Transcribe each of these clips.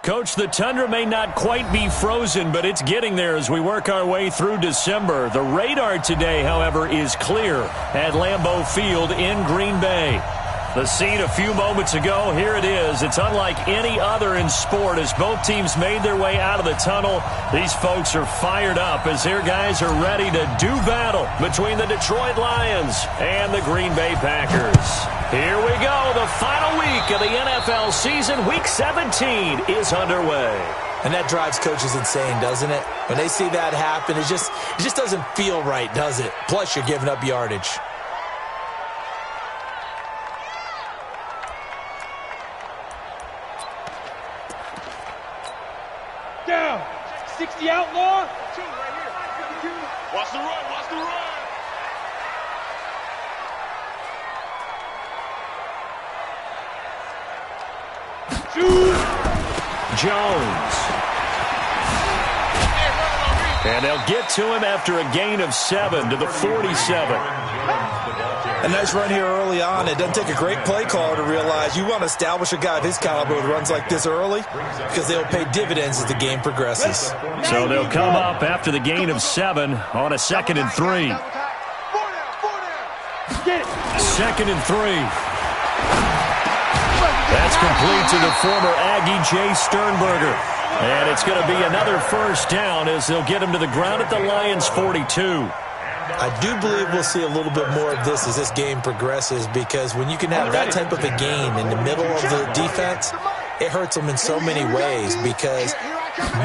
Coach, the Tundra may not quite be frozen, but it's getting there as we work our way through December. The radar today, however, is clear at Lambeau Field in Green Bay. The scene a few moments ago, here it is. It's unlike any other in sport as both teams made their way out of the tunnel. These folks are fired up as their guys are ready to do battle between the Detroit Lions and the Green Bay Packers. Here we go. The final week of the NFL season. Week 17 is underway. And that drives coaches insane, doesn't it? When they see that happen, it just doesn't feel right, does it? Plus, you're giving up yardage. Down. 60 outlaw. Two right here. Watch the run. Watch the run. Jones. And they'll get to him after a gain of 7 to the 47. A nice run here early on. It doesn't take a great play caller to realize you want to establish a guy of his caliber with runs like this early because they'll pay dividends as the game progresses. So they'll come up after the gain of 7 on a 2nd and 3. 2nd and 3. That's complete to the former Aggie, Jay Sternberger. And it's going to be another first down as they'll get him to the ground at the Lions' 42. I do believe we'll see a little bit more of this as this game progresses because when you can have that type of a gain in the middle of the defense, it hurts them in so many ways because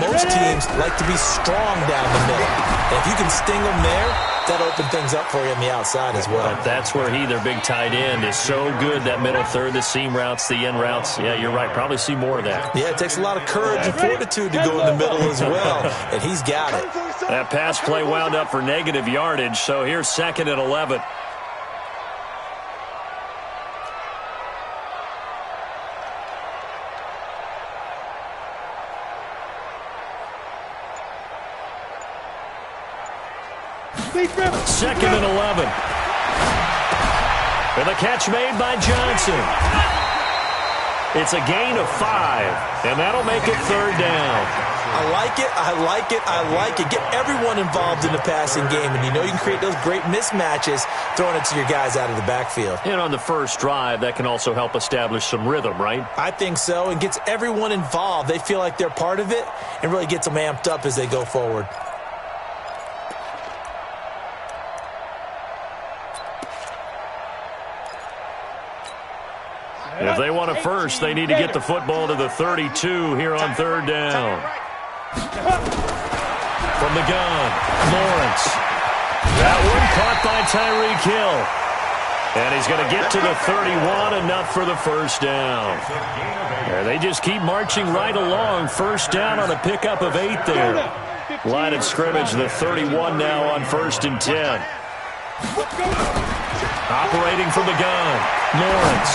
most teams like to be strong down the middle. And if you can sting them there, that opens things up for you on the outside as well. But that's where their big tight end, is so good, that middle third, the seam routes, the in routes. Yeah, you're right. Probably see more of that. Yeah, it takes a lot of courage and fortitude to go in the middle as well, and he's got it. That pass play wound up for negative yardage, so here's 2nd and 11. Second and 11. And the catch made by Johnson. It's a gain of 5, and that'll make it 3rd down. I like it, I like it, I like it. Get everyone involved in the passing game, and you know you can create those great mismatches throwing it to your guys out of the backfield. And on the first drive, that can also help establish some rhythm, right? I think so, and gets everyone involved. They feel like they're part of it, and really gets them amped up as they go forward. If they want a first, they need to get the football to the 32 here on 3rd down. From the gun, Lawrence. That one caught by Tyreek Hill. And he's going to get to the 31, enough for the first down. There, they just keep marching right along. First down on a pickup of 8 there. Line of scrimmage, the 31 now on 1st and 10. Operating from the gun, Lawrence.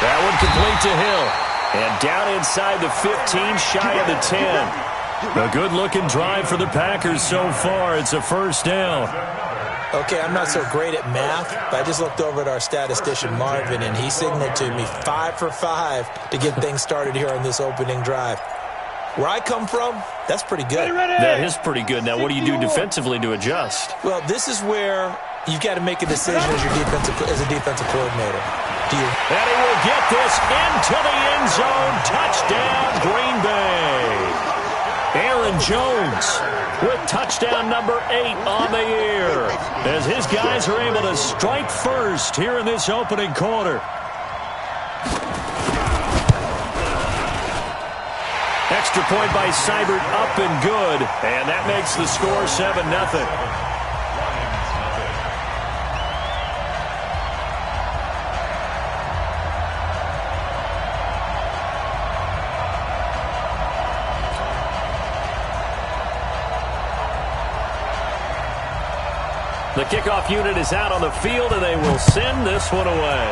That one complete to Hill. And down inside the 15, shy of the 10. A good-looking drive for the Packers so far. It's a first down. Okay, I'm not so great at math, but I just looked over at our statistician, Marvin, and he signaled to me 5 for 5 to get things started here on this opening drive. Where I come from, that's pretty good. That is pretty good. Now, what do you do defensively to adjust? Well, this is where you've got to make a decision as a defensive coordinator. And he will get this into the end zone. Touchdown, Green Bay. Aaron Jones with touchdown number 8 on the year as his guys are able to strike first here in this opening quarter. Extra point by Seibert, up and good, and that makes the score 7-0. The kickoff unit is out on the field, and they will send this one away.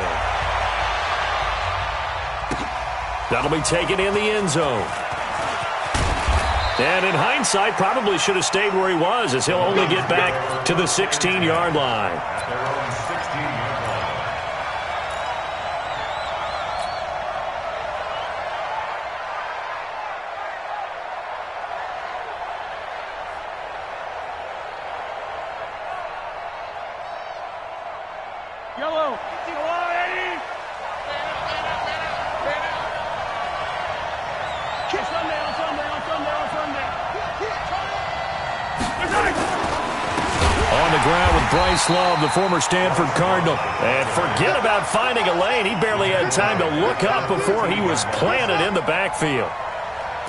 That'll be taken in the end zone. And in hindsight, probably should have stayed where he was, as he'll only get back to the 16-yard line. Yellow. On the ground with Bryce Love, the former Stanford Cardinal. And forget about finding a lane. He barely had time to look up before he was planted in the backfield.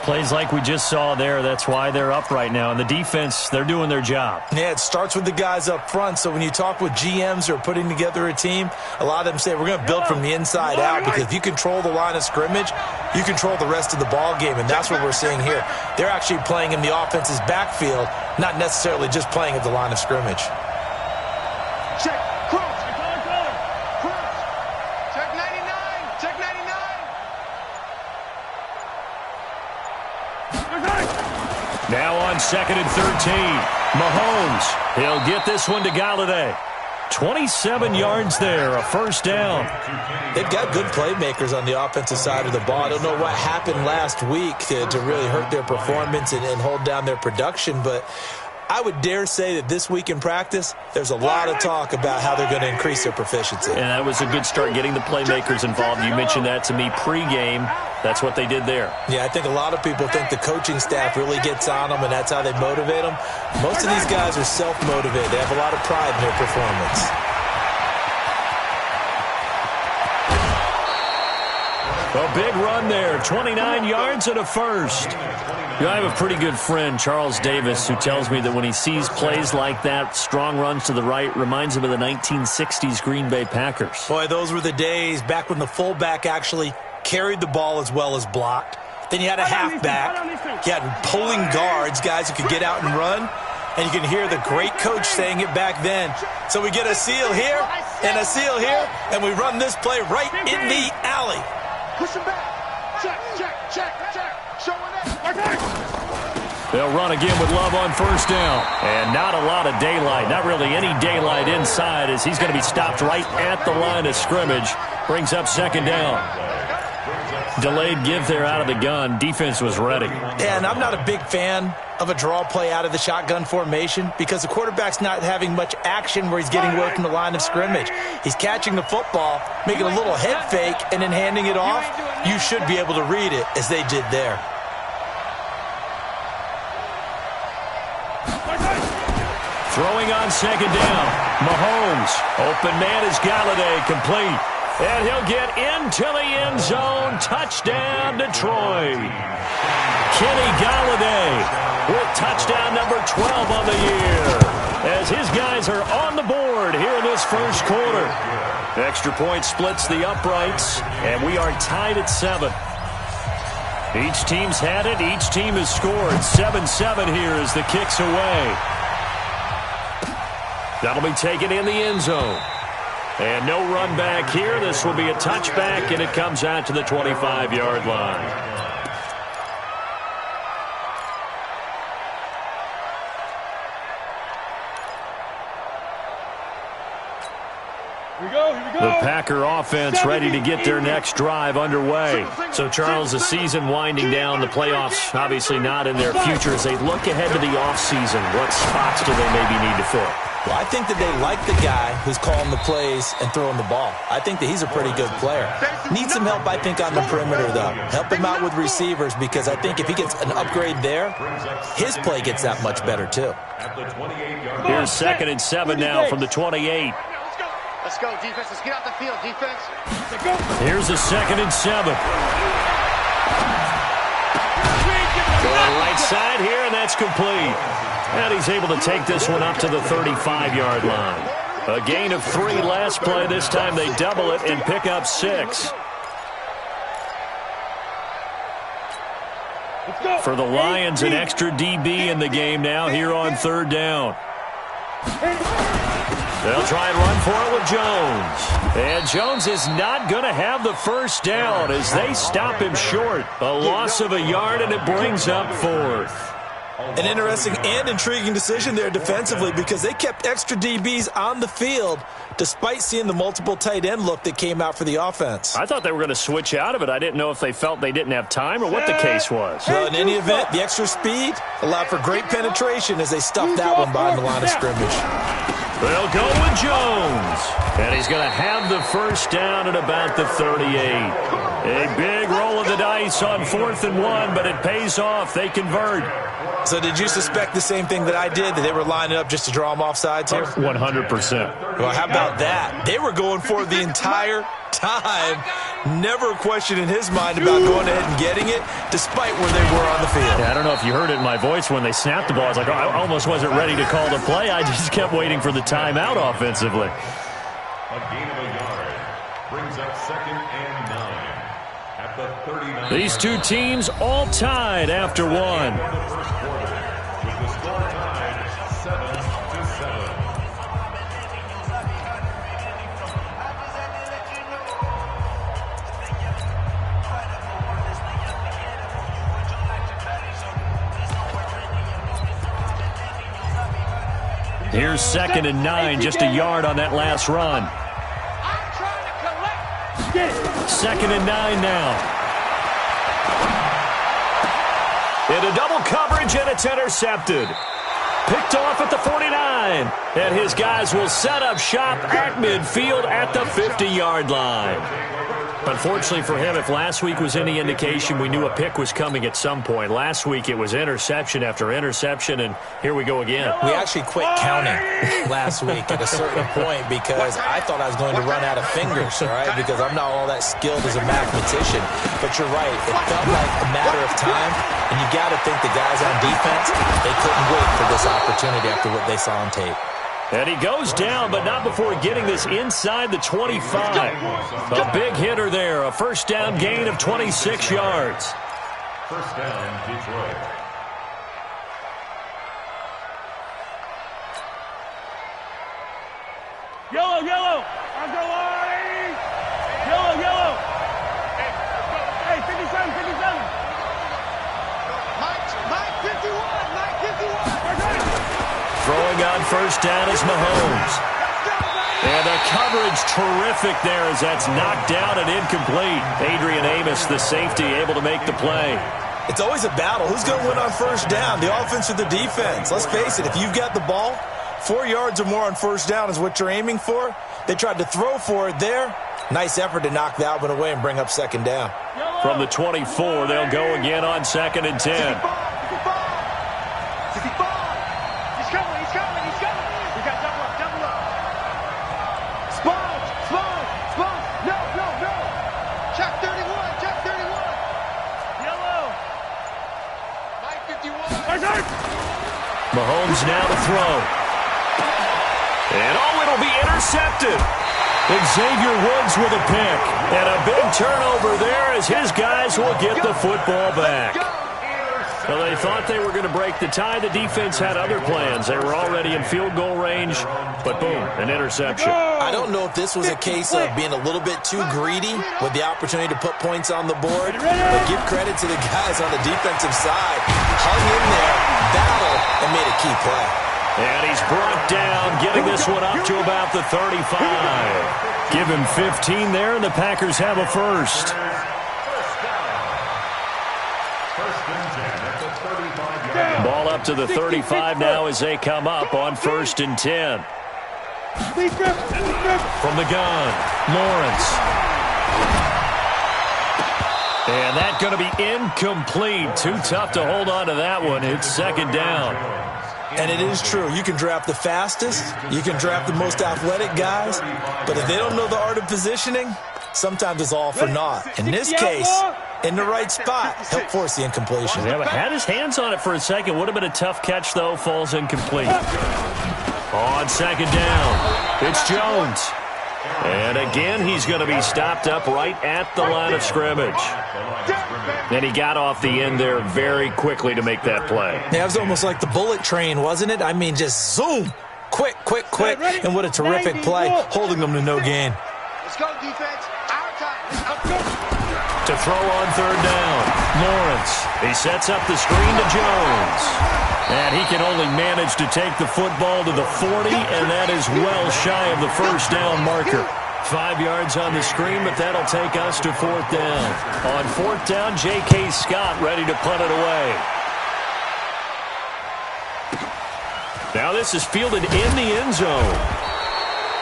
Plays like we just saw there. That's why they're up right now. And the defense, they're doing their job. Yeah, it starts with the guys up front. So when you talk with GMs who are putting together a team, a lot of them say we're going to build from the inside out, because if you control the line of scrimmage, you control the rest of the ball game, and that's what we're seeing here. They're actually playing in the offense's backfield, not necessarily just playing at the line of scrimmage. Check. Cross. Cross. Check 99. Check 99. Now on 2nd and 13. Mahomes. He'll get this one to Galladay. 27 yards there, a first down. They've got good playmakers on the offensive side of the ball. I don't know what happened last week to really hurt their performance and hold down their production, but I would dare say that this week in practice, there's a lot of talk about how they're going to increase their proficiency. And that was a good start, getting the playmakers involved. You mentioned that to me pregame. That's what they did there. Yeah, I think a lot of people think the coaching staff really gets on them, and that's how they motivate them. Most of these guys are self-motivated. They have a lot of pride in their performance. A big run there, 29 yards and a first. You know, I have a pretty good friend, Charles Davis, who tells me that when he sees plays like that, strong runs to the right, reminds him of the 1960s Green Bay Packers. Boy, those were the days back when the fullback actually carried the ball as well as blocked. Then you had a halfback. You had pulling guards, guys who could get out and run. And you can hear the great coach saying it back then. So we get a seal here and a seal here, and we run this play right in the alley. Push him back. Check. Showing up. They'll run again with Love on first down. And not a lot of daylight. Not really any daylight inside, as he's going to be stopped right at the line of scrimmage. Brings up second down. Delayed give there out of the gun. Defense was ready. And I'm not a big fan of a draw play out of the shotgun formation, because the quarterback's not having much action where he's getting away from the line of scrimmage. He's catching the football, making a little head fake, and then handing it off. You should be able to read it, as they did there. Throwing on second down. Mahomes. Open man is Galladay, complete. And he'll get into the end zone. Touchdown, Detroit. Kenny Galladay with touchdown number 12 on the year, as his guys are on the board here in this first quarter. Extra point splits the uprights, and we are tied at 7. Each team's had it. Each team has scored. 7-7 here as the kick's away. That'll be taken in the end zone. And no run back here. This will be a touchback, and it comes out to the 25-yard line. The Packer offense ready to get their next drive underway. So, Charles, the season winding down, the playoffs obviously not in their future. As they look ahead to the offseason, what spots do they maybe need to fill? Well, I think that they like the guy who's calling the plays and throwing the ball. I think that he's a pretty good player. Needs some help, I think, on the perimeter, though. Help him out with receivers, because I think if he gets an upgrade there, his play gets that much better, too. Here's 2nd and 7 now from the 28. Let's go, defense. Let's get out the field, defense. Here's a 2nd and 7. Going right side here, and that's complete. And he's able to take this one up to the 35-yard line. A gain of 3 last play. This time they double it and pick up 6. For the Lions, an extra DB in the game now here on 3rd down. They'll try and run for it with Jones. And Jones is not going to have the first down as they stop him short. A loss of a yard, and it brings up 4th. An interesting and intriguing decision there defensively, because they kept extra DBs on the field despite seeing the multiple tight end look that came out for the offense. I thought they were going to switch out of it. I didn't know if they felt they didn't have time or what the case was. Well, in any event, the extra speed allowed for great penetration as they stuffed that one behind the line of scrimmage. They'll go with Jones. And he's going to have the first down at about the 38. A big roll of the dice on 4th and 1, but it pays off. They convert. So did you suspect the same thing that I did, that they were lining up just to draw them off sides here? 100%. Well, how about that? They were going for it the entire time. Never a question in his mind about going ahead and getting it, despite where they were on the field. Yeah, I don't know if you heard it in my voice when they snapped the ball. I was like, oh, I almost wasn't ready to call the play. I just kept waiting for the timeout offensively. A gain of a yard brings up 2nd and 9 at the 39. These two teams all tied after one. With the score tied 7-7. Here's 2nd and 9, just a yard on that last run. 2nd and 9 now. Into double coverage, and it's intercepted. Picked off at the 49. And his guys will set up shop at midfield at the 50-yard line. Unfortunately for him, if last week was any indication, we knew a pick was coming at some point. Last week it was interception after interception, and here we go again. We actually quit counting last week at a certain point because I thought I was going to run out of fingers, all right, because I'm not all that skilled as a mathematician. But you're right. It felt like a matter of time, and you got to think the guys on defense, they couldn't wait for this opportunity after what they saw on tape. And he goes down, but not before getting this inside the 25. A big hitter there, a first down gain of 26 yards. First down, Detroit. Yellow, yellow. I'll go wide. Yellow, yellow. Hey, 57, 57. Mike 51, Mike 51. Throwing on first down is Mahomes. And the coverage terrific there as that's knocked down and incomplete. Adrian Amos, the safety, able to make the play. It's always a battle. Who's going to win on first down, the offense or the defense? Let's face it, if you've got the ball, 4 yards or more on first down is what you're aiming for. They tried to throw for it there. Nice effort to knock that one away and bring up second down. From the 24, they'll go again on 2nd and 10. Mahomes now to throw. And it'll be intercepted. Xavier Woods with a pick. And a big turnover there as his guys will get the football back. Well, they thought they were going to break the tie. The defense had other plans. They were already in field goal range, but boom, an interception. I don't know if this was a case of being a little bit too greedy with the opportunity to put points on the board, but give credit to the guys on the defensive side. Hung in there, battled, and made a key play. And he's brought down, getting this one up to about the 35. Give him 15 there, and the Packers have a first. Ball up to the 35 now as they come up on 1st and 10. From the gun, Lawrence. And that's going to be incomplete. Too tough to hold on to that one. It's 2nd down. And it is true. You can draft the fastest. You can draft the most athletic guys. But if they don't know the art of positioning, sometimes it's all for naught. In this case, in the right spot, help force the incompletion. Yeah, but had his hands on it for a second. Would have been a tough catch, though. Falls incomplete. On 2nd down, it's Jones. And again, he's going to be stopped up right at the line of scrimmage. And he got off the end there very quickly to make that play. Yeah, it was almost like the bullet train, wasn't it? I mean, just zoom. Quick, quick, quick. And what a terrific play, holding them to no gain. Let's go, defense. Our time. To throw on 3rd down, Lawrence. He sets up the screen to Jones. And he can only manage to take the football to the 40, and that is well shy of the first down marker. 5 yards on the screen, but that'll take us to 4th down. On 4th down, J.K. Scott ready to punt it away. Now this is fielded in the end zone.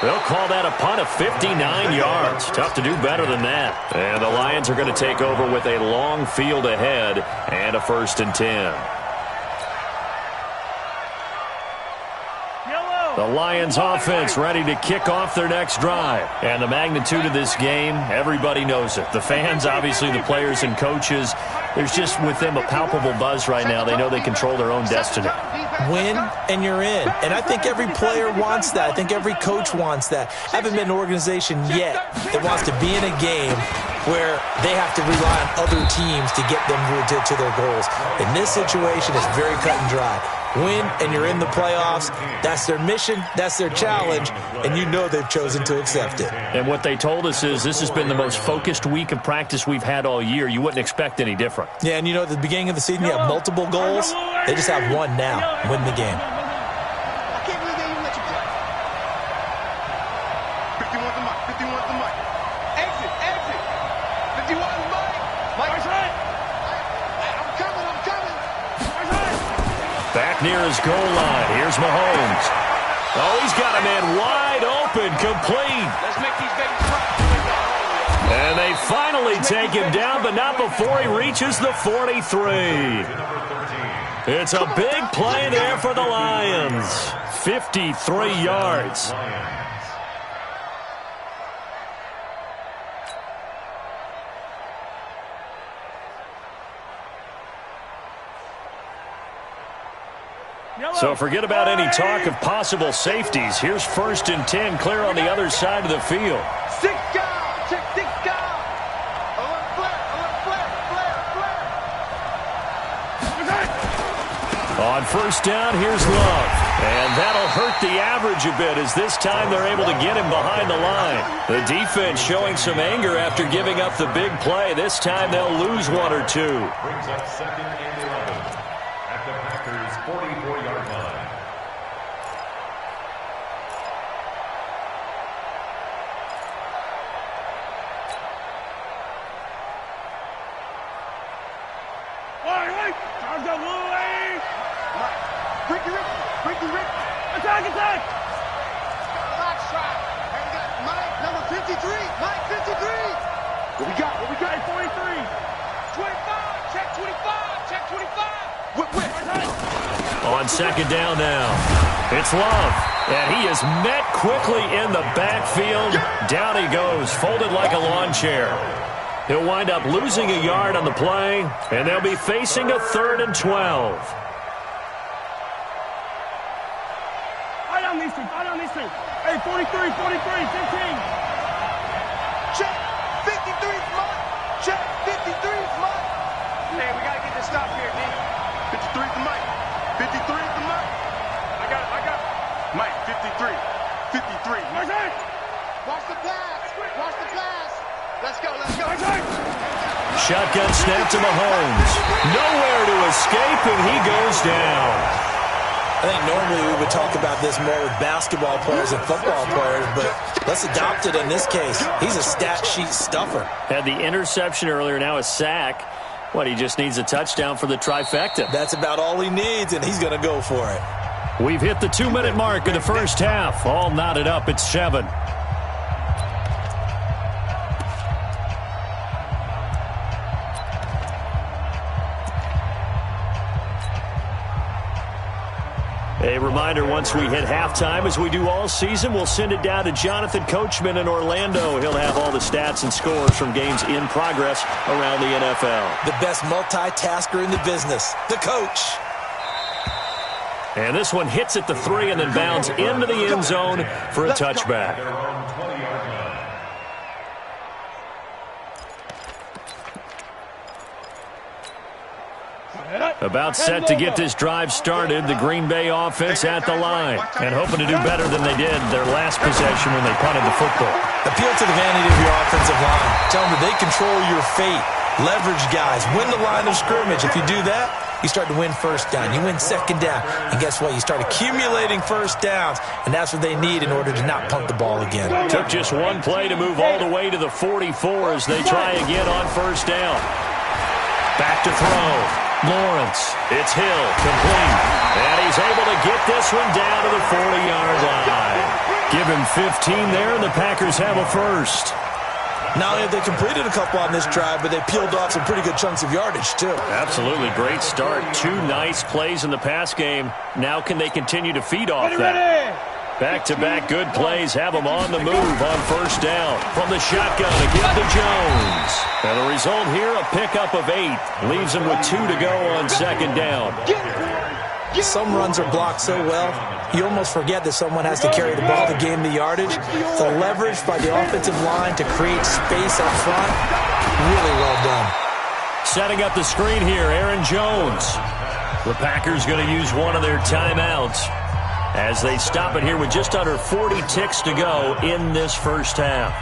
They'll call that a punt of 59 yards. Tough to do better than that. And the Lions are going to take over with a long field ahead and a 1st and 10. The Lions offense ready to kick off their next drive. And the magnitude of this game, everybody knows it. The fans, obviously the players and coaches, there's just with them a palpable buzz right now. They know they control their own destiny. Win and you're in. And I think every player wants that. I think every coach wants that. I haven't been an organization yet that wants to be in a game where they have to rely on other teams to get them to their goals. In this situation, it's very cut and dry. Win and you're in the playoffs. That's their mission. That's their challenge. And you know they've chosen to accept it. And what they told us is this has been the most focused week of practice we've had all year. You wouldn't expect any different. Yeah, and you know at the beginning of the season you have multiple goals. They just have one now. Win the game. I can't believe they even let you play. 51's the mic. 51's the mic. Exit. 51's the mic. Mike's right. I'm coming. Back near his goal line. Here's Mahomes. Oh, he's got a man wide open, complete. Let's make these babies cry. And they finally take him down, but not before he reaches the 43. It's a big play there for the Lions. 53 yards. So forget about any talk of possible safeties. Here's 1st and 10, clear on the other side of the field. 6 guys. Check 6 guys. On 1st down, here's Love. And that'll hurt the average a bit as this time they're able to get him behind the line. The defense showing some anger after giving up the big play. This time they'll lose 1 or 2. Brings up 2nd and 11 at the Packers' 44-yard line. Attack! Last shot. And we got Mike, number 53. Mike, 53. What we got? 43. 25. Check 25. Check 25. Whip. On 2nd down now, it's Love. And he is met quickly in the backfield. Down he goes, folded like a lawn chair. He'll wind up losing a yard on the play, and they'll be facing a 3rd and 12. Hey, 43, 15. Check 53's Mike. Check 53's Mike. Man, we got to get this stop here, D. 53's the Mike. 53's the Mike. I got it. Mike, 53. 53. Watch the pass. Let's go. Shotgun snap to Mahomes. Nowhere to escape, and he goes down. I think normally we would talk about this more with basketball players and football players, but let's adopt it in this case. He's a stat sheet stuffer. Had the interception earlier, now a sack. He just needs a touchdown for the trifecta. That's about all he needs, and he's going to go for it. We've hit the 2-minute mark in the first half. All knotted up at 7. A reminder, once we hit halftime, as we do all season, we'll send it down to Jonathan Coachman in Orlando. He'll have all the stats and scores from games in progress around the NFL. The best multitasker in the business, the coach. And this one hits at the 3 and then bounds into the end zone for a touchback. About set to get this drive started, the Green Bay offense at the line and hoping to do better than they did their last possession when they punted the football. Appeal to the vanity of your offensive line. Tell them that they control your fate. Leverage guys. Win the line of scrimmage. If you do that, you start to win 1st down. You win 2nd down. And guess what? You start accumulating 1st downs, and that's what they need in order to not punt the ball again. Took just one play to move all the way to the 44 as they try again on 1st down. Back to throw. Lawrence, it's Hill, complete. And he's able to get this one down to the 40-yard line. Give him 15 there, and the Packers have a first. Not only have they completed a couple on this drive, but they peeled off some pretty good chunks of yardage, too. Absolutely great start. 2 nice plays in the pass game. Now can they continue to feed off that? Back-to-back good plays have them on the move on first down. From the shotgun to give to Jones. And the result here, a pickup of 8. Leaves them with 2 to go on second down. Some runs are blocked so well, you almost forget that someone has to carry the ball to gain the yardage. The leverage by the offensive line to create space up front, really well done. Setting up the screen here, Aaron Jones. The Packers going to use one of their timeouts as they stop it here with just under 40 ticks to go in this first half.